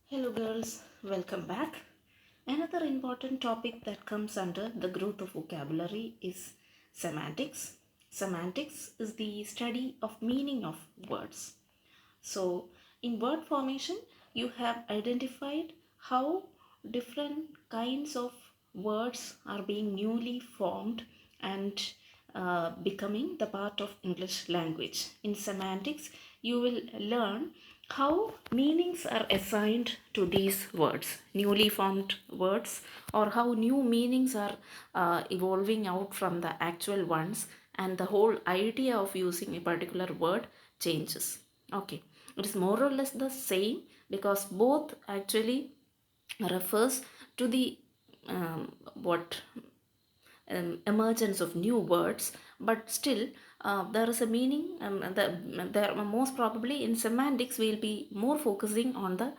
Hello girls, welcome back. Another important topic that comes under the growth of vocabulary is semantics. Semantics is the study of meaning of words. So, in word formation, you have identified how different kinds of words are being newly formed and becoming the part of English language. In semantics, you will learn how meanings are assigned to these words, newly formed words, or how new meanings are evolving out from the actual ones, and the whole idea of using a particular word changes. Okay, it is more or less the same because both actually refers to the what emergence of new words, but still there is a meaning. There most probably in semantics we'll be more focusing on the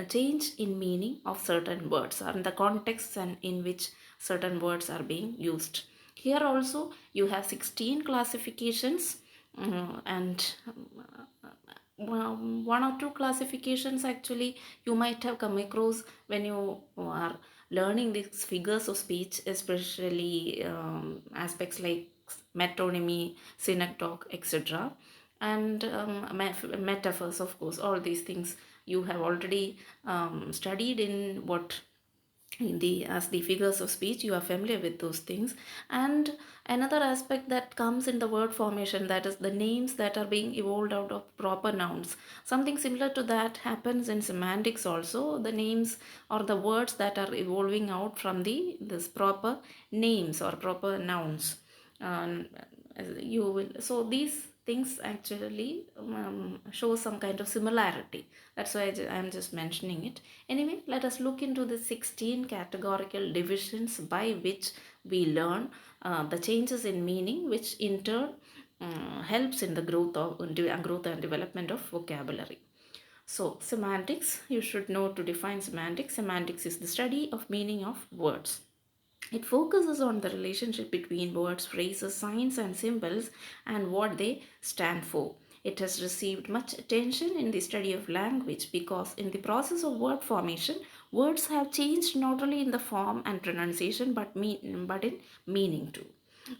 change in meaning of certain words or in the context and in which certain words are being used. Here also you have 16 classifications, and one or two classifications actually you might have come across when you are learning these figures of speech, especially aspects like metonymy, synecdoche, etc. And metaphors, of course. All these things you have already studied in what as the figures of speech. You are familiar with those things. And another aspect that comes in the word formation, that is the names that are being evolved out of proper nouns. Something similar to that happens in semantics also. The names or the words that are evolving out from this proper names or proper nouns. You will, so these things actually show some kind of similarity. That's why I'm just mentioning it. Anyway, let us look into the 16 categorical divisions by which we learn the changes in meaning, which in turn helps in the growth and development of vocabulary. So semantics, you should know to define semantics. Semantics is the study of meaning of words. It focuses on the relationship between words, phrases, signs, and symbols and what they stand for. It has received much attention in the study of language because, in the process of word formation, words have changed not only in the form and pronunciation but in meaning too.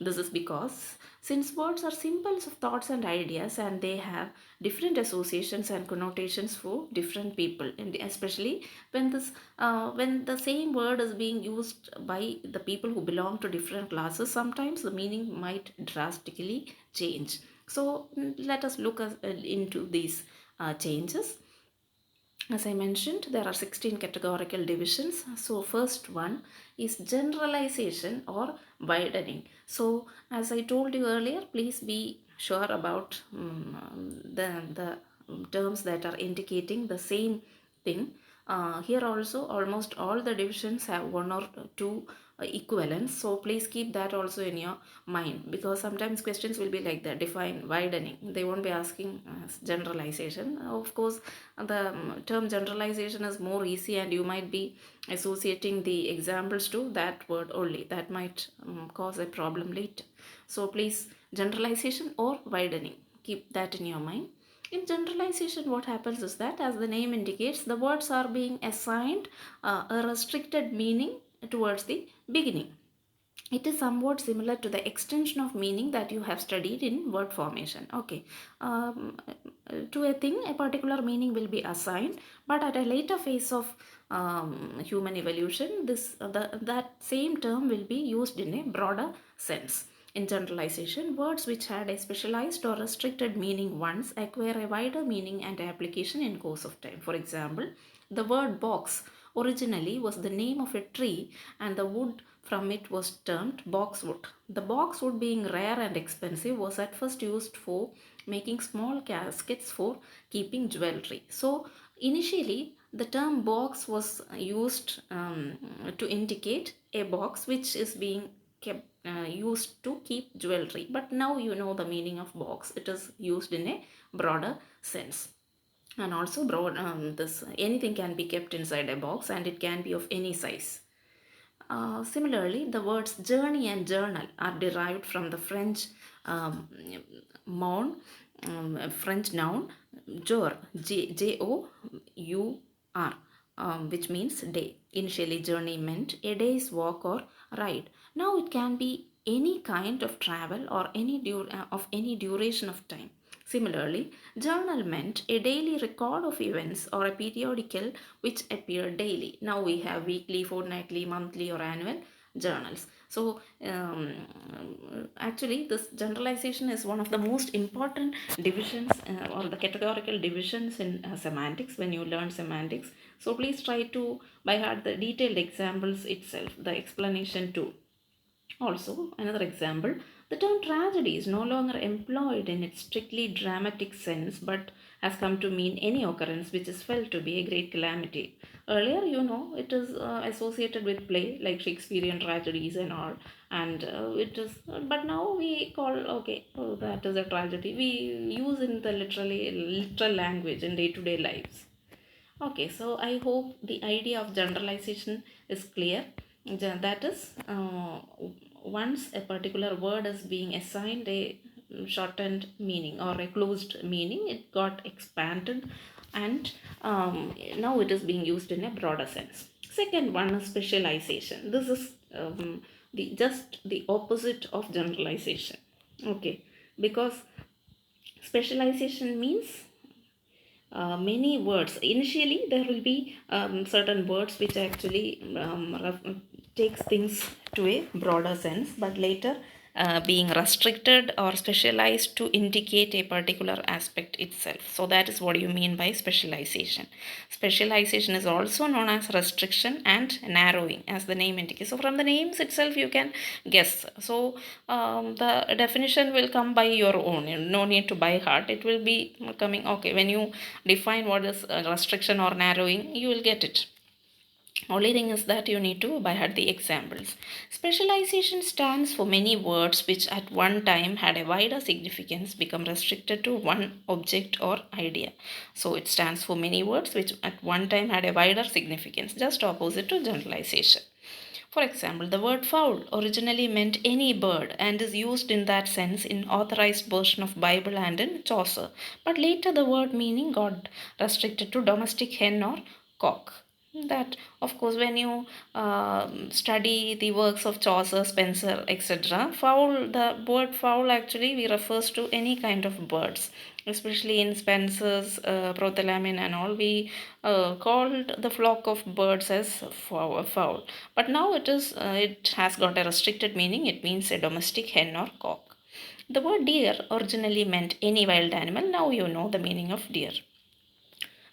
This is because, since words are symbols of thoughts and ideas, and they have different associations and connotations for different people, and especially when the same word is being used by the people who belong to different classes, sometimes the meaning might drastically change. So let us look into these changes. As I mentioned, there are 16 categorical divisions. So first one is generalization or widening. So as I told you earlier, please be sure about the terms that are indicating the same thing. Here also almost all the divisions have one or two equivalents, so please keep that also in your mind, because sometimes questions will be like that: define widening. They won't be asking generalization. Of course, the term generalization is more easy, and you might be associating the examples to that word only. That might cause a problem later. So please, generalization or widening, keep that in your mind. In generalization, what happens is that, as the name indicates, the words are being assigned a restricted meaning towards the beginning. It is somewhat similar to the extension of meaning that you have studied in word formation. Okay, to a thing, a particular meaning will be assigned, but at a later phase of human evolution, that same term will be used in a broader sense. In generalization, words which had a specialized or restricted meaning once acquire a wider meaning and application in course of time. For example, the word box originally was the name of a tree, and the wood from it was termed boxwood. The boxwood, being rare and expensive, was at first used for making small caskets for keeping jewelry. So initially the term box was used to indicate a box which is being kept used to keep jewelry, but now you know the meaning of box. It is used in a broader sense. And also broad, this anything can be kept inside a box, and it can be of any size. Similarly, the words journey and journal are derived from the French French noun jour, Jour, which means day. Initially, journey meant a day's walk or ride. Now it can be any kind of travel or of any duration of time. Similarly, journal meant a daily record of events or a periodical which appear daily. Now we have weekly, fortnightly, monthly, or annual journals. So actually this generalization is one of the most important divisions or the categorical divisions in semantics when you learn semantics. So please try to by heart the detailed examples itself, the explanation too. Also, another example, the term tragedy is no longer employed in its strictly dramatic sense but has come to mean any occurrence which is felt to be a great calamity. Earlier, it is associated with play like Shakespearean tragedies and all, and but now we call, okay, oh, that is a tragedy. We use in the literal language in day to day lives. Okay, so I hope the idea of generalization is clear. That is, once a particular word is being assigned a shortened meaning or a closed meaning, it got expanded, and now it is being used in a broader sense. Second one is specialization. This is just the opposite of generalization. Okay, because specialization means many words. Initially, there will be certain words which actually takes things to a broader sense, but later being restricted or specialized to indicate a particular aspect itself. So that is what you mean by specialization. Specialization is also known as restriction and narrowing, as the name indicates. So from the names itself, you can guess. So the definition will come by your own. No need to by heart. It will be coming. Okay, when you define what is restriction or narrowing, you will get it. Only thing is that you need to by heart the examples. Specialization stands for many words which at one time had a wider significance become restricted to one object or idea. So it stands for many words which at one time had a wider significance, just opposite to generalization. For example, the word fowl originally meant any bird and is used in that sense in authorized version of Bible and in Chaucer. But later the word meaning got restricted to domestic hen or cock. That, of course, when you study the works of Chaucer, Spenser, etc., fowl, the word fowl actually we refers to any kind of birds, especially in Spenser's Prothalamin and all. We called the flock of birds as fowl, but now it has got a restricted meaning. It means a domestic hen or cock. The word deer originally meant any wild animal. Now you know the meaning of deer.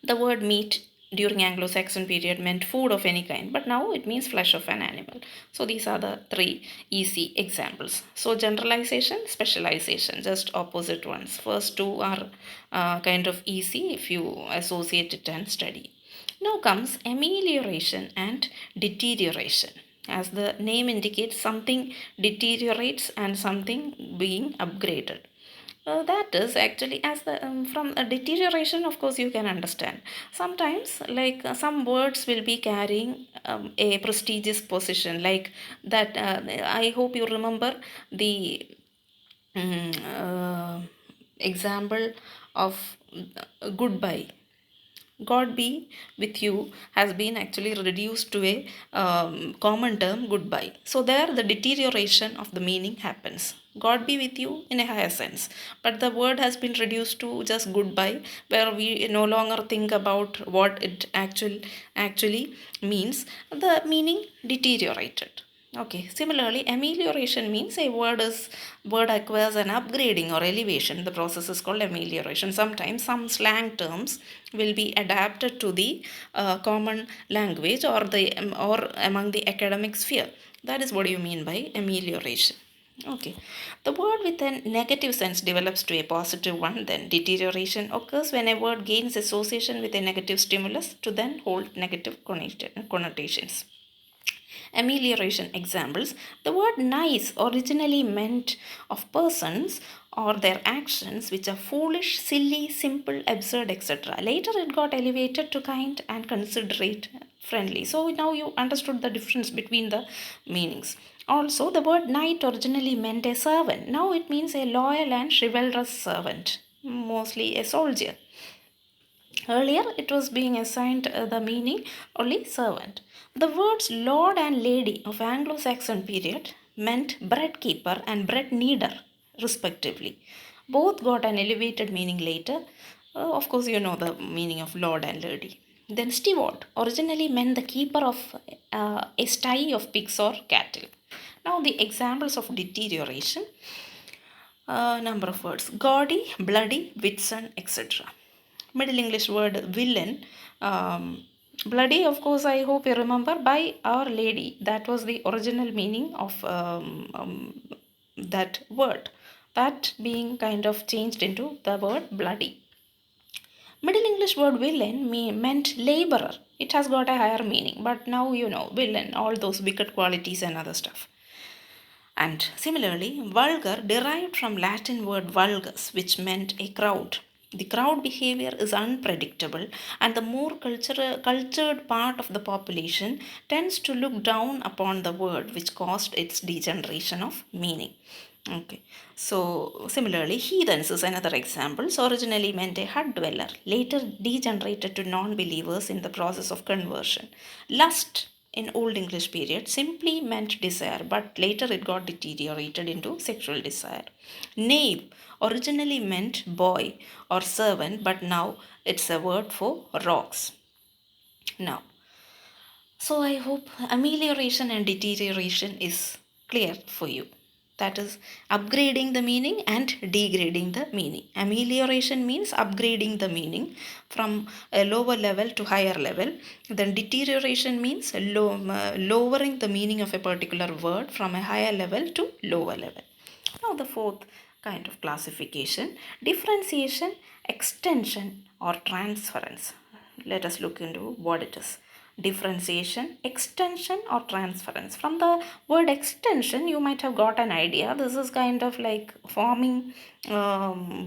The word meat during Anglo-Saxon period meant food of any kind, but now it means flesh of an animal. So these are the three easy examples. So generalization, specialization, just opposite ones. First two are kind of easy if you associate it and study. Now comes amelioration and deterioration. As the name indicates, something deteriorates and something being upgraded. That is actually as the from a deterioration, of course you can understand sometimes like some words will be carrying a prestigious position like that. I hope you remember the example of goodbye. God be with you has been actually reduced to a common term, goodbye. So there the deterioration of the meaning happens. God be with you in a higher sense, but the word has been reduced to just goodbye, where we no longer think about what it actually means. The meaning deteriorated. Okay. Similarly, amelioration means a word acquires an upgrading or elevation. The process is called amelioration. Sometimes some slang terms will be adapted to the common language or among the academic sphere. That is what you mean by amelioration. Okay. The word with a negative sense develops to a positive one. Then deterioration occurs when a word gains association with a negative stimulus to then hold negative connotations. Amelioration examples. The word nice originally meant of persons or their actions which are foolish, silly, simple, absurd, etc. Later it got elevated to kind and considerate, friendly. So now you understood the difference between the meanings. Also, the word knight originally meant a servant. Now it means a loyal and chivalrous servant, mostly a soldier. Earlier, it was being assigned the meaning only servant. The words lord and lady of Anglo-Saxon period meant bread keeper and bread kneader, respectively. Both got an elevated meaning later. Of course, you know the meaning of lord and lady. Then steward originally meant the keeper of a sty of pigs or cattle. Now, the examples of deterioration, number of words: gaudy, bloody, Whitsun, etc. Middle English word villain. Bloody, of course, I hope you remember, by Our Lady. That was the original meaning of that word. That being kind of changed into the word bloody. Middle English word villain meant laborer. It has got a higher meaning, but now you know villain, all those wicked qualities and other stuff. And similarly, vulgar derived from Latin word vulgus, which meant a crowd. The crowd behavior is unpredictable, and the more cultured part of the population tends to look down upon the word, which caused its degeneration of meaning. Okay, so similarly, heathens is another example. So originally meant a hut dweller, later degenerated to non believers in the process of conversion. Lust in Old English period simply meant desire, but later it got deteriorated into sexual desire. Knave originally meant boy or servant, but now it's a word for rocks. Now, so I hope amelioration and deterioration is clear for you. That is upgrading the meaning and degrading the meaning. Amelioration means upgrading the meaning from a lower level to higher level. Then deterioration means lowering the meaning of a particular word from a higher level to lower level. Now the fourth kind of classification, differentiation, extension or transference. Let us look into what it is. Differentiation, extension or transference. From the word extension, you might have got an idea. This is kind of like forming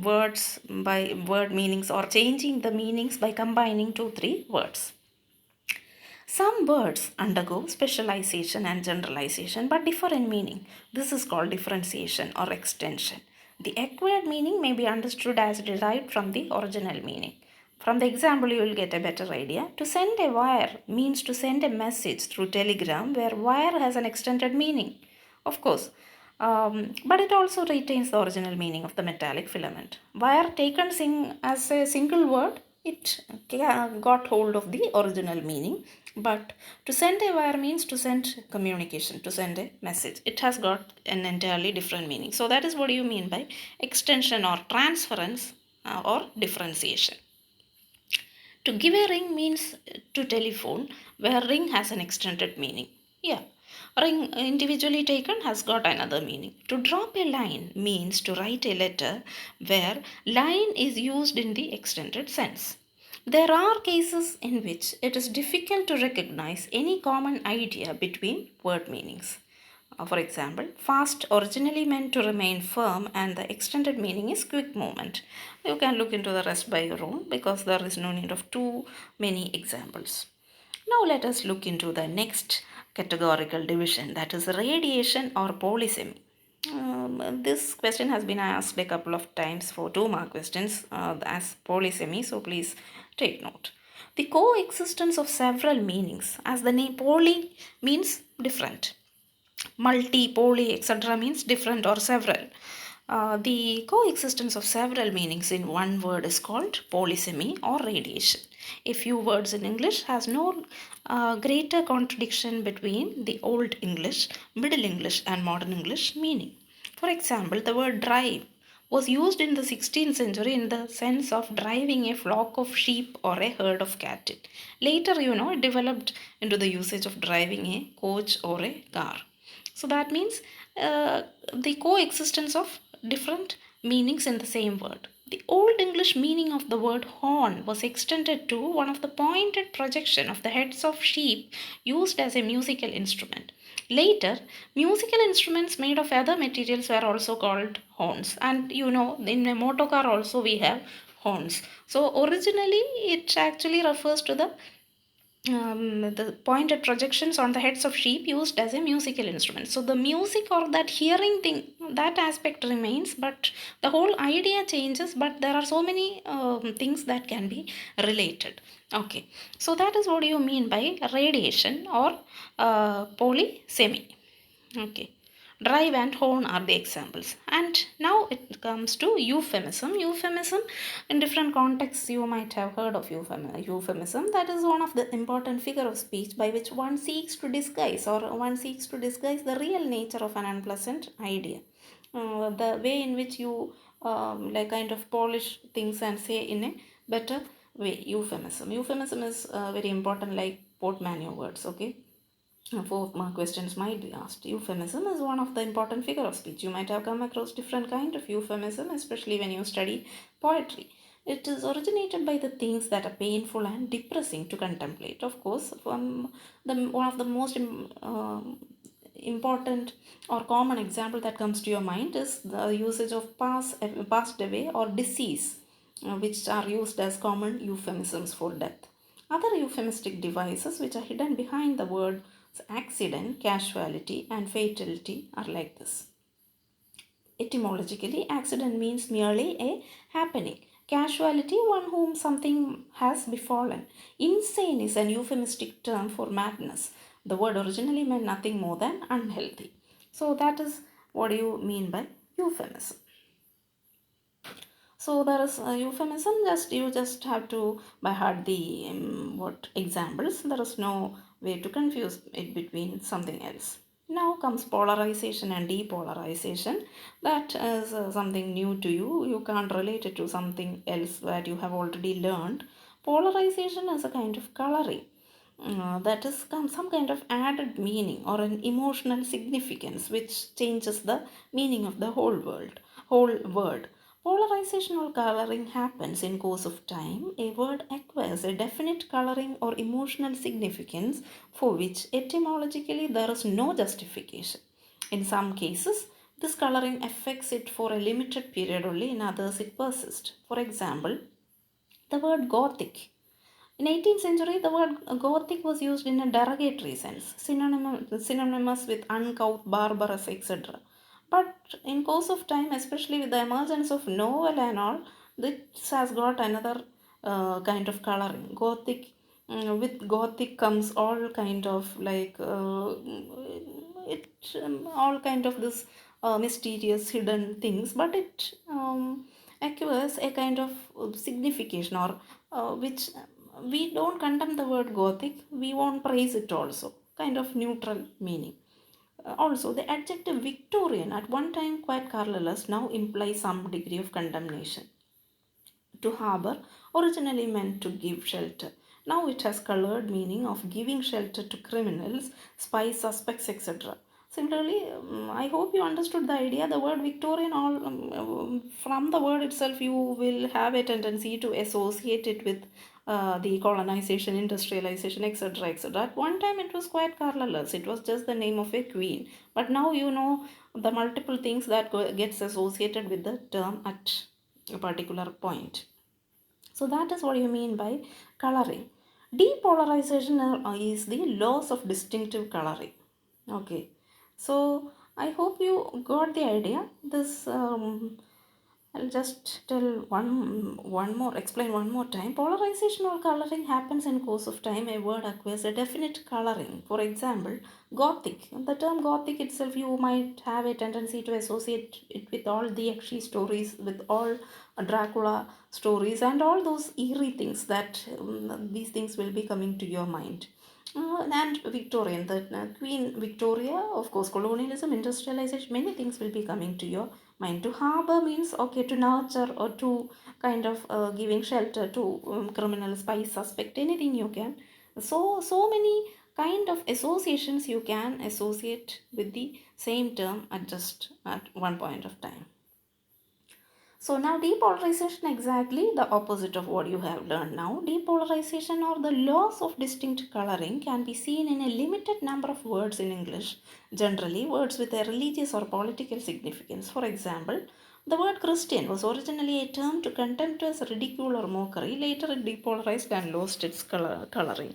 words by word meanings or changing the meanings by combining 2-3 words. Some words undergo specialization and generalization but differ in meaning. This is called differentiation or extension. The acquired meaning may be understood as derived from the original meaning. From the example, you will get a better idea. To send a wire means to send a message through telegram, where wire has an extended meaning. Of course, but it also retains the original meaning of the metallic filament. Wire taken as a single word, it got hold of the original meaning. But to send a wire means to send communication, to send a message. It has got an entirely different meaning. So that is what you mean by extension or transference or differentiation. To give a ring means to telephone, where ring has an extended meaning. Yeah. Ring individually taken has got another meaning. To drop a line means to write a letter, where line is used in the extended sense. There are cases in which it is difficult to recognize any common idea between word meanings. For example, fast originally meant to remain firm, and the extended meaning is quick movement. You can look into the rest by your own because there is no need of too many examples. Now let us look into the next categorical division, that is radiation or polysemy. This question has been asked a couple of times for 2 mark questions as polysemy, so please take note. The coexistence of several meanings, as the name poly means different, multi, poly, etc. means different or several. The coexistence of several meanings in one word is called polysemy or radiation. A few words in English has no greater contradiction between the Old English, Middle English and Modern English meaning. For example, the word drive was used in the 16th century in the sense of driving a flock of sheep or a herd of cattle. Later, it developed into the usage of driving a coach or a car. So that means the coexistence of different meanings in the same word. The Old English meaning of the word horn was extended to one of the pointed projection of the heads of sheep used as a musical instrument. Later, musical instruments made of other materials were also called horns. And in a motor car also we have horns. So originally it actually refers to the the pointed projections on the heads of sheep used as a musical instrument. So the music or that hearing thing, that aspect remains, but the whole idea changes. But there are so many things that can be related. Okay, so that is what you mean by radiation or polysemy. Okay. Drive and horn are the examples. And now it comes to euphemism. Euphemism, in different contexts, you might have heard of euphemism. That is one of the important figure of speech by which one seeks to disguise the real nature of an unpleasant idea. The way in which you like kind of polish things and say in a better way. Euphemism is very important, like portmanteau words. Okay. 4 mark questions might be asked. Euphemism is one of the important figure of speech. You might have come across different kind of euphemism, especially when you study poetry. It is originated by the things that are painful and depressing to contemplate. Of course, one of the most important or common example that comes to your mind is the usage of passed away or disease, which are used as common euphemisms for death. Other euphemistic devices which are hidden behind the words accident, casualty, and fatality are like this. Etymologically, accident means merely a happening. Casualty, one whom something has befallen. Insane is an euphemistic term for madness. The word originally meant nothing more than unhealthy. So that is what you mean by euphemism. So there is a euphemism. You just have to by heart the what examples. There is no way to confuse it between something else. Now comes polarization and depolarization. That is something new to you. You can't relate it to something else that you have already learned. Polarization is a kind of coloring. That is some kind of added meaning or an emotional significance which changes the meaning of the whole word. Polarization or coloring happens in course of time. A word acquires a definite coloring or emotional significance for which etymologically there is no justification. In some cases, this coloring affects it for a limited period only, in others it persists. For example, the word Gothic. In 18th century, the word Gothic was used in a derogatory sense, synonymous with uncouth, barbarous, etc. But in course of time, especially with the emergence of novel and all, this has got another kind of coloring. With Gothic comes all kind of like it all kind of this mysterious hidden things, but it acquires a kind of signification or which we don't condemn the word Gothic, we won't praise it also, kind of neutral meaning. Also, the adjective Victorian, at one time quite colorless, now implies some degree of condemnation. To harbor originally meant to give shelter. Now it has colored meaning of giving shelter to criminals, spies, suspects, etc. Similarly, I hope you understood the idea. The word Victorian, from the word itself, you will have a tendency to associate it with the colonization, industrialization, etc. etc. At one time, it was quite colorless. It was just the name of a queen. But now you know the multiple things that gets associated with the term at a particular point. So that is what you mean by coloring. Depolarization is the loss of distinctive coloring. Okay, so I hope you got the idea. This I'll just tell explain one more time. Polarization or coloring happens in course of time. A word acquires a definite coloring. For example, Gothic. The term Gothic itself, you might have a tendency to associate it with all the Yakshi stories, with all Dracula stories, and all those eerie things that these things will be coming to your mind. And Victorian, the Queen Victoria, of course, colonialism, industrialization, many things will be coming to your mind. To harbor means, okay, to nurture or to kind of giving shelter to criminal, spy, suspect, anything you can. So many kind of associations you can associate with the same term at just at one point of time. So now depolarization, exactly the opposite of what you have learned now. Depolarization or the loss of distinct coloring can be seen in a limited number of words in English. Generally, words with a religious or political significance. For example, the word Christian was originally a term to contemptuous ridicule or mockery. Later it depolarized and lost its coloring.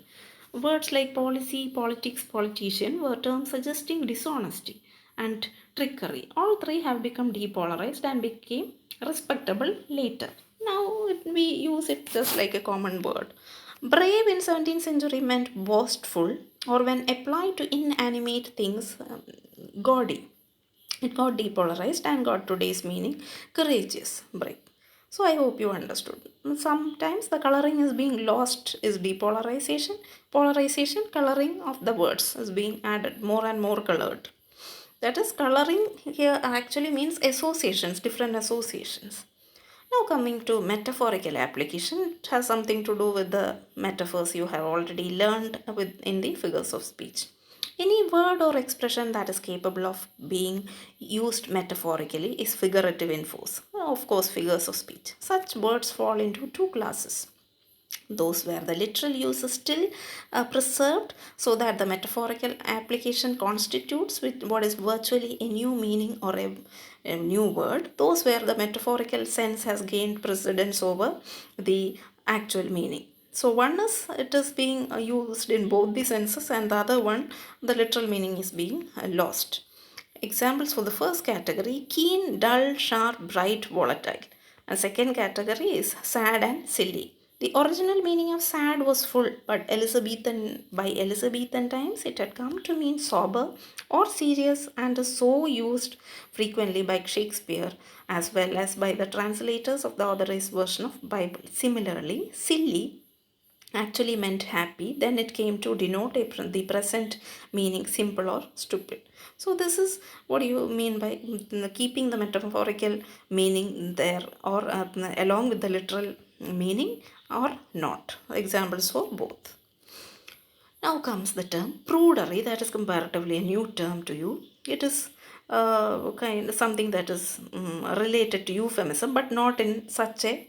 Words like policy, politics, politician were terms suggesting dishonesty and trickery. All three have become depolarized and became respectable later. Now we use it just like a common word. Brave in 17th century meant boastful, or when applied to inanimate things, gaudy. It got depolarized and got today's meaning courageous, brave. So I hope you understood. Sometimes the coloring is being lost is depolarization. Polarization, coloring of the words is being added, more and more colored. That is, coloring here actually means associations, different associations. Now coming to metaphorical application, it has something to do with the metaphors you have already learned in the figures of speech. Any word or expression that is capable of being used metaphorically is figurative in force. Of course, figures of speech. Such words fall into two classes: those where the literal use is still preserved, so that the metaphorical application constitutes with what is virtually a new meaning or a new word; those where the metaphorical sense has gained precedence over the actual meaning. So one is it is being used in both the senses, and the other one, the literal meaning is being lost. Examples for the first category: keen, dull, sharp, bright, volatile. And second category is sad and silly. The original meaning of sad was full, but by Elizabethan times it had come to mean sober or serious, and is so used frequently by Shakespeare as well as by the translators of the authorized version of Bible. Similarly, silly actually meant happy, then it came to denote the present meaning simple or stupid. So this is what you mean by keeping the metaphorical meaning there, or along with the literal meaning, or not. Examples for both. Now comes the term prudery, that is comparatively a new term to you. It is kind of something that is related to euphemism, but not in such a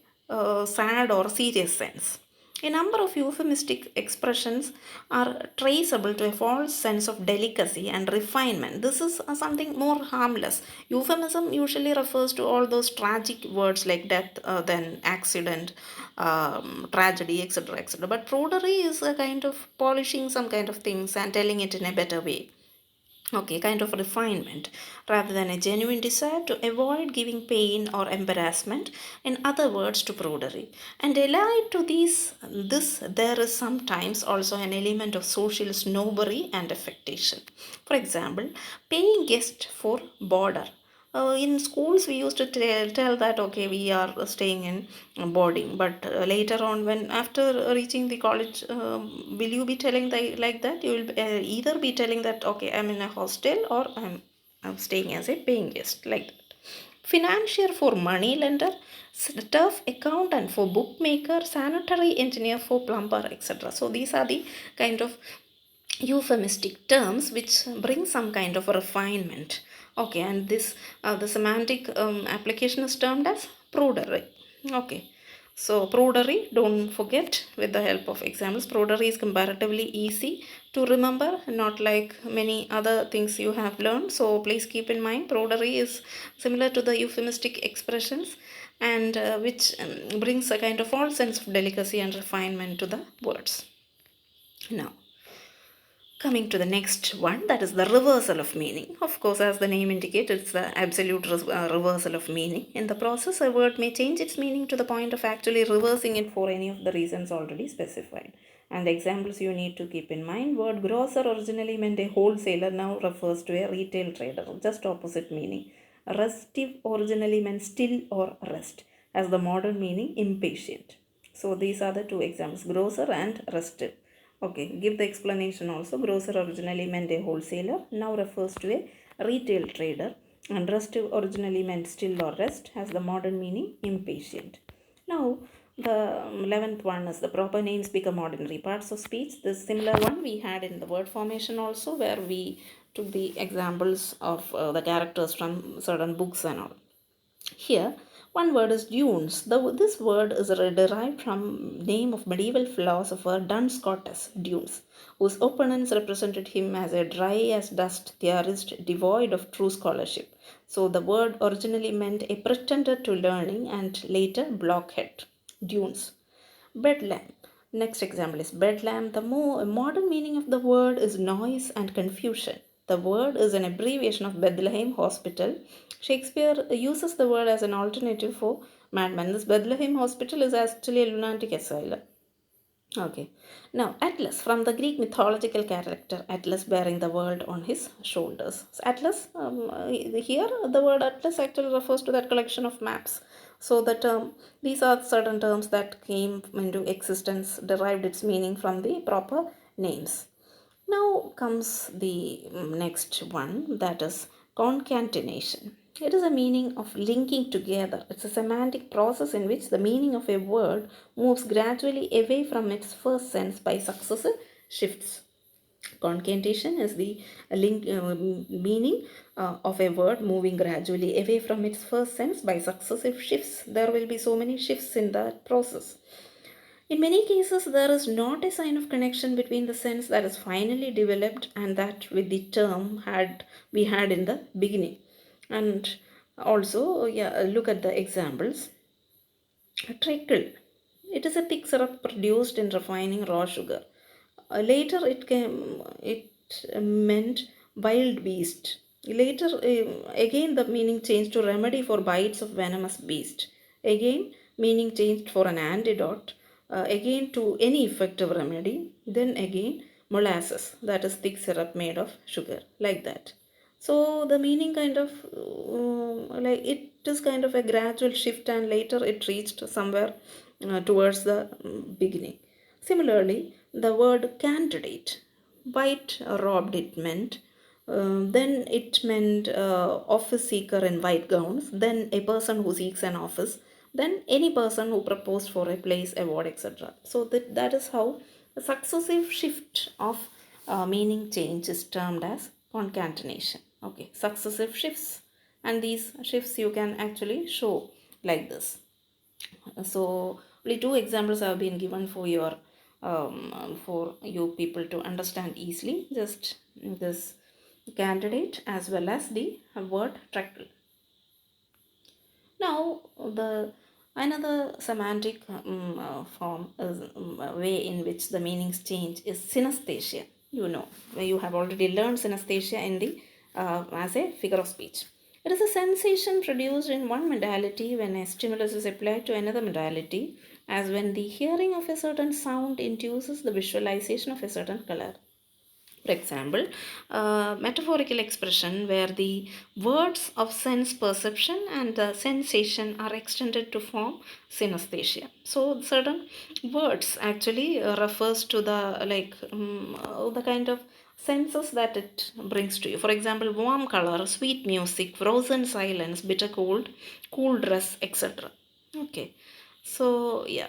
sad or serious sense. A number of euphemistic expressions are traceable to a false sense of delicacy and refinement. This is something more harmless. Euphemism usually refers to all those tragic words like death, then accident, tragedy, etc., etc. But prudery is a kind of polishing some kind of things and telling it in a better way. Okay, kind of refinement, rather than a genuine desire to avoid giving pain or embarrassment. In other words, to prudery. And allied to this, there is sometimes also an element of social snobbery and affectation. For example, paying guest for boarder. In schools we used to tell that okay, we are staying in boarding, but later on, when after reaching the college, will you be telling like that? You will either be telling that okay, I'm in a hostel, or I'm staying as a paying guest, like that. Financier for money lender, staff accountant for bookmaker, sanitary engineer for plumber, etc. So these are the kind of euphemistic terms which bring some kind of a refinement. Okay, and this the semantic application is termed as prudery. Okay, so prudery, don't forget, with the help of examples, prudery is comparatively easy to remember, not like many other things you have learned. So please keep in mind, prudery is similar to the euphemistic expressions, and which brings a kind of false sense of delicacy and refinement to the words. Now coming to the next one, that is the reversal of meaning. Of course, as the name indicates, it's the absolute reversal of meaning. In the process, a word may change its meaning to the point of actually reversing it for any of the reasons already specified. And the examples you need to keep in mind: word grocer originally meant a wholesaler, now refers to a retail trader, just opposite meaning. Restive originally meant still or rest, as the modern meaning impatient. So these are the two examples, grocer and restive. Okay, give the explanation also. Grocer originally meant a wholesaler, now refers to a retail trader, and restive originally meant still or rest, has the modern meaning impatient. Now, the 11th one is the proper names become ordinary parts of speech. This similar one we had in the word formation also, where we took the examples of the characters from certain books and all. Here, one word is dunes. This word is derived from name of medieval philosopher Duns Scotus, Dunes, whose opponents represented him as a dry as dust theorist devoid of true scholarship. So the word originally meant a pretender to learning, and later blockhead. Dunes. Bedlam. Next example is bedlam. The modern meaning of the word is noise and confusion. The word is an abbreviation of Bethlehem Hospital. Shakespeare uses the word as an alternative for madman. This Bethlehem Hospital is actually a lunatic asylum. Okay. Now, Atlas, from the Greek mythological character Atlas bearing the world on his shoulders. So Atlas, here the word Atlas actually refers to that collection of maps. So the term, these are certain terms that came into existence, derived its meaning from the proper names. Now comes the next one, that is concatenation. It is a meaning of linking together. It's a semantic process in which the meaning of a word moves gradually away from its first sense by successive shifts. Concatenation is the meaning of a word moving gradually away from its first sense by successive shifts. There will be so many shifts in that process. In many cases, there is not a sign of connection between the sense that is finally developed and that with the term we had in the beginning. And also, yeah, look at the examples. Treacle. It is a thick syrup produced in refining raw sugar. Later, it meant wild beast. Later, again, the meaning changed to remedy for bites of venomous beast. Again, meaning changed for an antidote. Again, to any effective remedy. Then again, molasses, that is thick syrup made of sugar, like that. So the meaning kind of like it is kind of a gradual shift, and later it reached somewhere towards the beginning. Similarly, the word candidate, white robbed it meant, then it meant office seeker in white gowns, then a person who seeks an office, then any person who proposed for a place, award, etc. So that is how a successive shift of meaning change is termed as concatenation. Okay, successive shifts, and these shifts you can actually show like this. So only two examples have been given for you people to understand easily. Just this candidate as well as the word trickle. Now the another semantic form is way in which the meanings change is synesthesia. You know, you have already learned synesthesia in the as a figure of speech. It is a sensation produced in one modality when a stimulus is applied to another modality, as when the hearing of a certain sound induces the visualization of a certain color. For example, metaphorical expression where the words of sense perception and the sensation are extended to form synesthesia. So certain words actually refers to the kind of senses that it brings to you. For example, warm color, sweet music, frozen silence, bitter cold, cool dress, etc. Okay, so yeah,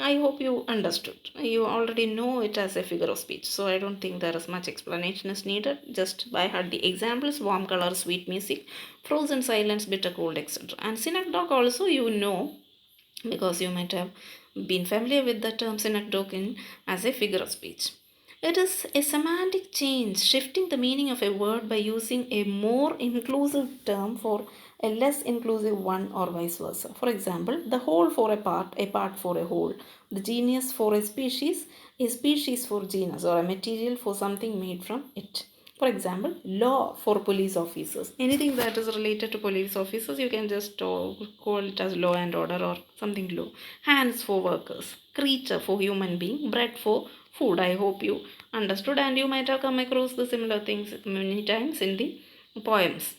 I hope you understood. You already know it as a figure of speech, so I don't think there is much explanation is needed. Just by heart the examples: warm color, sweet music, frozen silence, bitter cold, etc. And synecdoche also you know, because you might have been familiar with the term synecdoche as a figure of speech. It is a semantic change, shifting the meaning of a word by using a more inclusive term for a less inclusive one, or vice versa. For example, the whole for a part for a whole, the genus for a species for genus, or a material for something made from it. For example, law for police officers. Anything that is related to police officers, you can just call it as law and order or something low. Hands for workers. Creature for human being. Bread for food. I hope you understood, and you might have come across the similar things many times in the poems.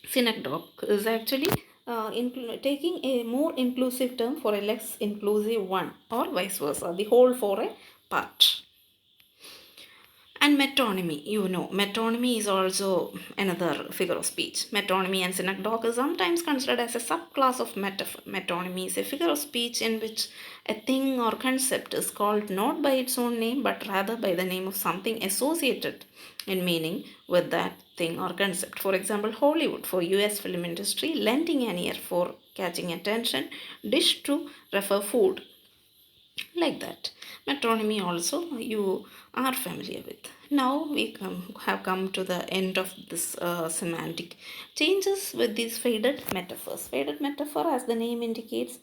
Synecdoche is actually taking a more inclusive term for a less inclusive one, or vice versa. The whole for a part. And metonymy, you know, metonymy is also another figure of speech. Metonymy and synecdoche is sometimes considered as a subclass of metaphor. Metonymy is a figure of speech in which a thing or concept is called not by its own name but rather by the name of something associated in meaning with that thing or concept. For example, Hollywood for US film industry, lending an ear for catching attention, dish to refer food, like that. Metronymy also you are familiar with. Now we have come to the end of this semantic changes with these faded metaphors. Faded metaphor, as the name indicates,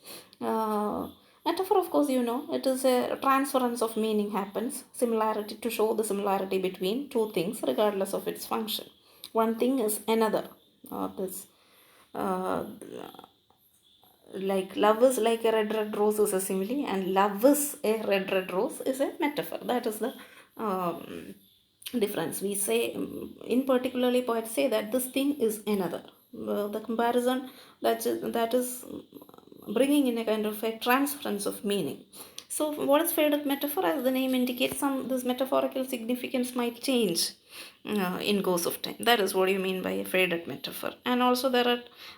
Metaphor, of course, it is a transference of meaning happens, similarity to show the similarity between two things regardless of its function. One thing is another. This uh, like love is like a red rose is a simile, and love is a red rose is a metaphor. That is the difference. We say, in particularly poets say that this thing is another. The comparison that is bringing in a kind of a transference of meaning. So what is faded metaphor? As the name indicates, some this metaphorical significance might change in course of time. That is what you mean by a faded metaphor. And also there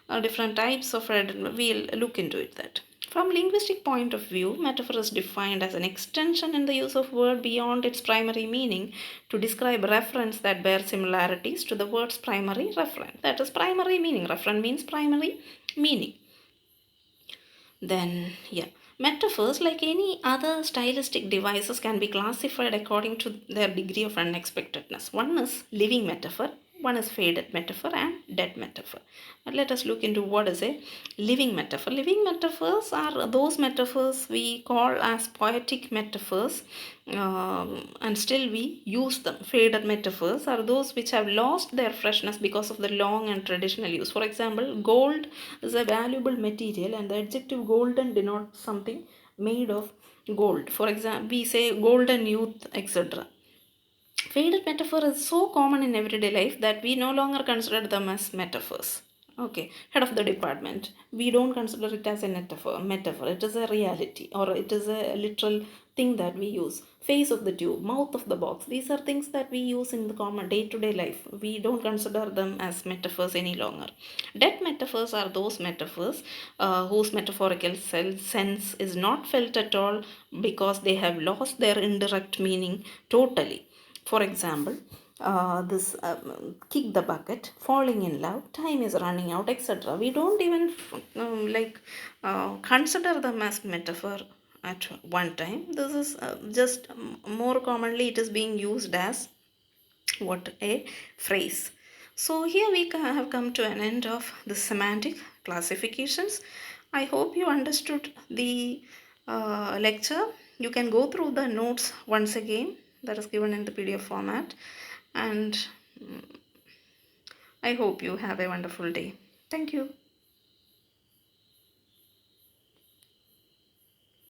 are different types of faded. We'll look into it. That from linguistic point of view, metaphor is defined as an extension in the use of word beyond its primary meaning to describe reference that bear similarities to the word's primary referent. That is primary meaning. Referent means primary meaning. Then, yeah, metaphors, like any other stylistic devices, can be classified according to their degree of unexpectedness. One is living metaphor, one is faded metaphor, and dead metaphor. But let us look into what is a living metaphor. Living metaphors are those metaphors we call as poetic metaphors, and still we use them. Faded metaphors are those which have lost their freshness because of the long and traditional use. For example, gold is a valuable material, and the adjective golden denotes something made of gold. For example, we say golden youth, etc. Faded metaphor is so common in everyday life that we no longer consider them as metaphors. Okay, head of the department. We don't consider it as a metaphor. It is a reality, or it is a literal thing that we use. Face of the tube, mouth of the box. These are things that we use in the common day-to-day life. We don't consider them as metaphors any longer. Dead metaphors are those metaphors whose metaphorical sense is not felt at all because they have lost their indirect meaning totally. For example, this kick the bucket, falling in love, time is running out, etc. We don't even consider them as metaphor at one time. This is just more commonly it is being used as what a phrase. So here we have come to an end of the semantic classifications. I hope you understood the lecture. You can go through the notes once again, that is given in the PDF format, and I hope you have a wonderful day. Thank you.